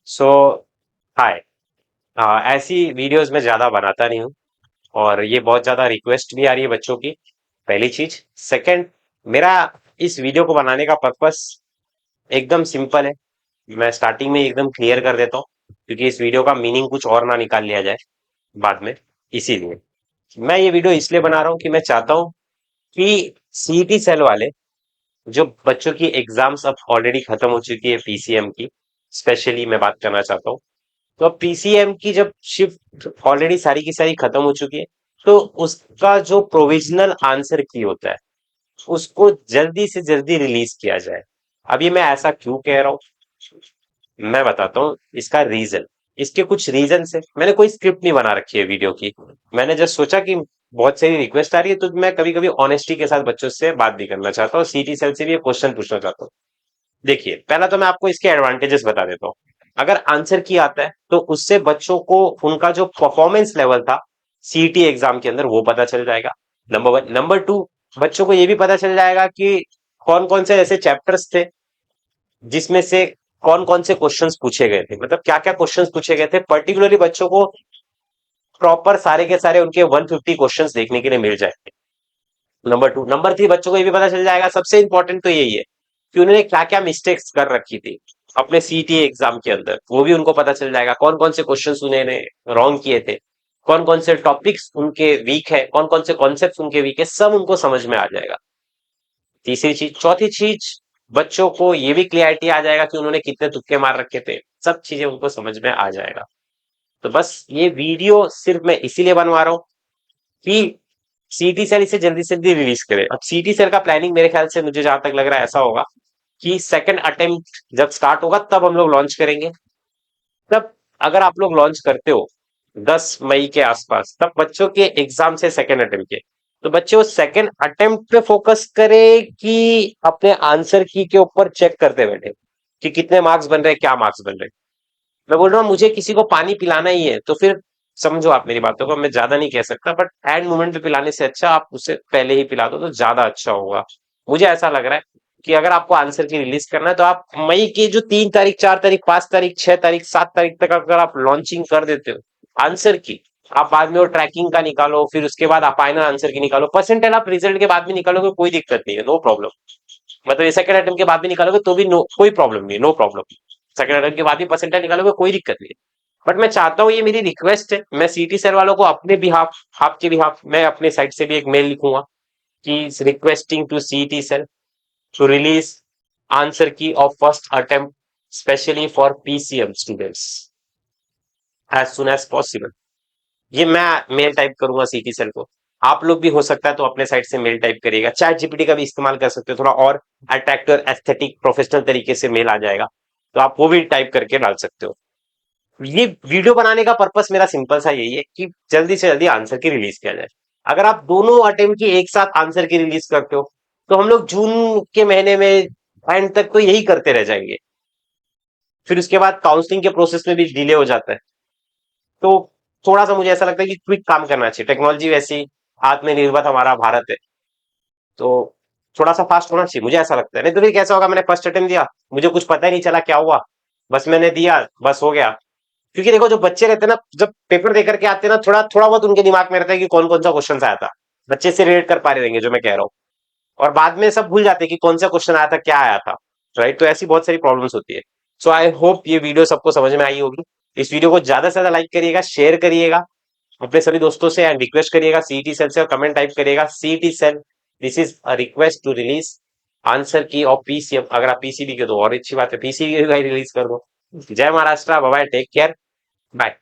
सो हाय। ऐसी वीडियोस मैं ज्यादा बनाता नहीं हूँ और ये बहुत ज्यादा रिक्वेस्ट भी आ रही है बच्चों की। पहली चीज। सेकंड, मेरा इस वीडियो को बनाने का पर्पस एकदम सिंपल है। मैं स्टार्टिंग में एकदम क्लियर कर देता हूँ क्योंकि इस वीडियो का मीनिंग कुछ और ना निकाल लिया जाए बाद में। इसीलिए मैं ये वीडियो इसलिए बना रहा हूँ कि मैं चाहता हूँ कि सीईटी सेल वाले जो बच्चों की एग्जाम्स अब ऑलरेडी खत्म हो चुकी है पीसीएम की, स्पेशली मैं बात करना चाहता हूँ। तो अब पीसीएम की जब शिफ्ट ऑलरेडी सारी की सारी खत्म हो चुकी है, तो उसका जो प्रोविजनल आंसर की होता है उसको जल्दी से जल्दी रिलीज किया जाए। अब ये मैं ऐसा क्यों कह रहा हूँ, मैं बताता हूँ इसका रीजन। इसके कुछ रीजन है। मैंने कोई स्क्रिप्ट नहीं बना रखी है वीडियो की। मैंने जस्ट सोचा कि बहुत सारी रिक्वेस्ट आ रही है तो मैं कभी कभी ऑनेस्टी के साथ बच्चों से बात भी करना चाहता हूँ, सीटी सेल से भी क्वेश्चन पूछना चाहता हूँ। देखिए, पहला तो मैं आपको इसके एडवांटेजेस बता देता हूँ। अगर आंसर की आता है तो उससे बच्चों को उनका जो परफॉर्मेंस लेवल था सीईटी एग्जाम के अंदर वो पता चल जाएगा। Number one. नंबर टू, बच्चों को ये भी पता चल जाएगा कि कौन कौन से ऐसे चैप्टर्स थे जिसमें से कौन कौन से क्वेश्चंस पूछे गए थे, मतलब क्या क्या क्वेश्चंस पूछे गए थे। पर्टिकुलरली बच्चों को प्रॉपर सारे के सारे उनके 150 क्वेश्चंस देखने के लिए मिल जाएंगे। Number two. नंबर थ्री, बच्चों को ये भी पता चल जाएगा, सबसे इंपॉर्टेंट तो यही है कि उन्होंने क्या क्या मिस्टेक्स कर रखी थी अपने सीटी एग्जाम के अंदर, वो भी उनको पता चल जाएगा। कौन कौन से क्वेश्चंस उन्होंने रॉन्ग किए थे, कौन कौन से टॉपिक्स उनके वीक है, कौन कौन से कॉन्सेप्ट उनके वीक है, सब उनको समझ में आ जाएगा। तीसरी चीज। चौथी चीज, बच्चों को ये भी क्लियरिटी आ जाएगा कि उन्होंने कितने तुक्के मार रखे थे, सब चीजें उनको समझ में आ जाएगा। तो बस ये वीडियो सिर्फ मैं इसीलिए बनवा रहा हूँ कि सीटी सेल इसे जल्दी से जल्दी रिलीज करे। अब सीटी सेल का प्लानिंग मेरे ख्याल से, मुझे जहां तक लग रहा है, ऐसा होगा कि सेकंड अटेम्प्ट जब स्टार्ट होगा तब हम लोग लॉन्च करेंगे। तब अगर आप लोग लॉन्च करते हो 10 मई के आसपास, तब बच्चों के एग्जाम से सेकंड अटेम्प्ट के, तो बच्चे वो सेकंड अटेम्प्ट पे फोकस करे कि अपने आंसर की के ऊपर चेक करते बैठे कि कितने मार्क्स बन रहे हैं, क्या मार्क्स बन रहे हैं। मैं बोल रहा हूँ मुझे किसी को पानी पिलाना ही है तो फिर समझो आप मेरी बातों को, मैं ज्यादा नहीं कह सकता, बट एंड मोमेंट पे पिलाने से अच्छा आप उसे पहले ही पिला दो तो ज्यादा अच्छा होगा। मुझे ऐसा लग रहा है कि अगर आपको आंसर की रिलीज करना है तो आप मई की जो 3 तारीख, 4 तारीख, 5 तारीख, 6 तारीख, 7 तारीख तक अगर आप लॉन्चिंग कर देते हो आंसर की, आप बाद में वो ट्रैकिंग का निकालो, फिर उसके बाद आप फाइनल आंसर की निकालो। परसेंटाइल आप रिजल्ट के बाद भी निकालोगे, कोई दिक्कत नहीं है, नो प्रॉब्लम। मतलब ये सेकंड अटेम्प्ट के बाद भी निकालोगे तो भी नो, कोई प्रॉब्लम नहीं, नो प्रॉब्लम। सेकंड अटेम्प्ट के बाद भी परसेंटाइल निकालोगे, कोई दिक्कत नहीं है। बट मैं चाहता हूँ, ये मेरी रिक्वेस्ट है, मैं सीटी सेल वालों को अपने बिहाफ, आपके बिहाफ, मैं अपने साइड से भी एक मेल लिखूंगा कि requesting to CT cell to release answer key of first attempt specially for PCM students as soon as possible. ये मैं मेल टाइप करूंगा सीटी सेल को। आप लोग भी हो सकता है तो अपने साइड से मेल टाइप करिएगा। चैट जीपीटी का भी इस्तेमाल कर सकते हो, थोड़ा और अट्रैक्टिव एस्थेटिक प्रोफेशनल तरीके से मेल आ जाएगा, तो आप वो भी टाइप करके डाल सकते हो। ये वीडियो बनाने का पर्पस मेरा सिंपल सा यही है कि जल्दी से जल्दी आंसर की रिलीज किया जाए। अगर आप दोनों अटेम्प्ट की एक साथ आंसर की रिलीज करते हो तो हम लोग जून के महीने में एंड तक तो यही करते रह जाएंगे। फिर उसके बाद काउंसलिंग के प्रोसेस में भी डिले हो जाता है। तो थोड़ा सा मुझे ऐसा लगता है कि क्विक काम करना चाहिए। टेक्नोलॉजी वैसी, आत्मनिर्भर हमारा भारत है, तो थोड़ा सा फास्ट होना चाहिए, मुझे ऐसा लगता है। नहीं तो फिर कैसा होगा, मैंने फर्स्ट अटेम्प्ट दिया, मुझे कुछ पता ही नहीं चला क्या हुआ, बस मैंने दिया, बस हो गया। क्योंकि देखो, जो बच्चे रहते हैं ना, जब पेपर दे करके आते हैं ना, थोड़ा थोड़ा बहुत उनके दिमाग में रहता है कि कौन कौन सा क्वेश्चन आया था, बच्चे से रिलेट कर पा रहे रहेंगे जो मैं कह रहा हूँ। और बाद में सब भूल जाते हैं कि कौन सा क्वेश्चन आया था, क्या आया था। राइट, तो ऐसी बहुत सारी प्रॉब्लम्स होती है। सो आई होप ये वीडियो सबको समझ में आई होगी। इस वीडियो को ज्यादा से ज्यादा लाइक करिएगा, शेयर करिएगा अपने सभी दोस्तों से, एंड रिक्वेस्ट करिएगा सीटी सेल से, और कमेंट टाइप करिएगा CT cell, this is a request to release answer key of PCM. अगर आप पीसीबी के तो और अच्छी बात है, पीसीबी रिलीज कर दो। जय Maharashtra, bye, take care, bye.